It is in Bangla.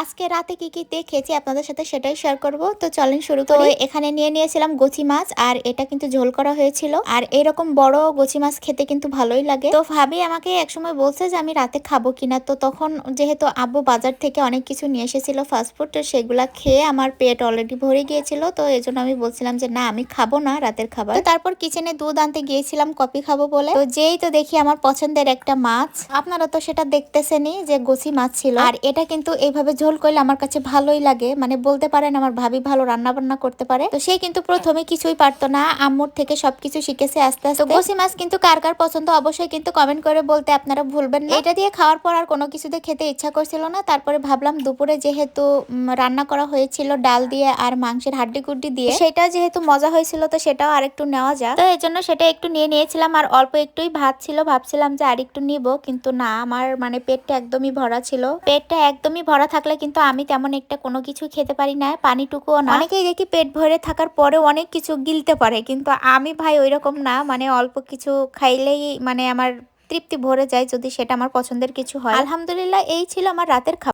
আজকে রাতে কি কি দিয়ে খেয়েছি আপনাদের সাথে সেটাই শেয়ার করব। তো চলেন শুরু করি। এখানে নিয়ে নিয়েছিলাম গচি মাছ, আর এটা কিন্তু ঝোল করা হয়েছিল। আর এরকম বড় গচি মাছ খেতে কিন্তু ভালোই লাগে। তো ভাবি আমাকে একসময় বলছে যে আমি রাতে খাবো কিনা, তো তখন যেহেতু আব্বু বাজার থেকে অনেক কিছু নিয়ে এসেছিল ফাস্টফুড, তো সেগুলা খেয়ে আমার পেট অলরেডি ভরে গিয়েছিল। তো এই জন্য আমি বলছিলাম যে না, আমি খাবো না রাতের খাবার। তো তারপর কিচেনে দুধ আনতে গিয়েছিলাম কফি খাবো বলে। তো যেই তো দেখি আমার পছন্দের একটা মাছ, আপনারা তো সেটা দেখতেছেনই যে গচি মাছ ছিল। আর এটা কিন্তু এইভাবে ঝোল করলে আমার কাছে ভালোই লাগে, মানে বলতে পারেন আমার ভাবি ভালো রান্না বান্না করতে পারে। তো সে কিন্তু প্রথমে কিছুই পারতো না, আম্মুর থেকে সবকিছু শিখেছে আস্তে আস্তে। গচি মাছ কিন্তু কার কার পছন্দ অবশ্যই কিন্তু কমেন্ট করে বলতে আপনারা ভুলবেন না। এটা দিয়ে খাওয়ার পর আর কোনো কিছুতে খেতে ইচ্ছা করছিল না। তারপরে ভাবলাম দুপুরে যেহেতু রান্না করা হয়েছিল ডাল দিয়ে আর মাংসের হাড্ডি গুড্ডি দিয়ে, সেটা যেহেতু মজা হয়েছিল তো সেটাও আরেকটু নেওয়া যাক। তো এই জন্য সেটা একটু নিয়ে নিয়েছিলাম। আর অল্প একটুই ভাত ছিল, ভাবছিলাম যে আরেকটু নিব, কিন্তু না, আমার মানে পেটটা একদমই ভরা ছিল। পেটটা একদমই ভরা থাকলে কিন্তু আমি তেমন একটা কোনো কিছু খেতে পারি না, পানিটুকুও না। অনেকেই দেখি পেট ভরে থাকার পরেও অনেক কিছু গিলতে পারে, কিন্তু আমি ভাই ওইরকম না, মানে অল্প কিছু খাইলেই মানে আমার তৃপ্তি ভরে যায়, যদি সেটা আমার পছন্দের কিছু হয়। আলহামদুলিল্লাহ, এই ছিল আমার রাতের খাবার।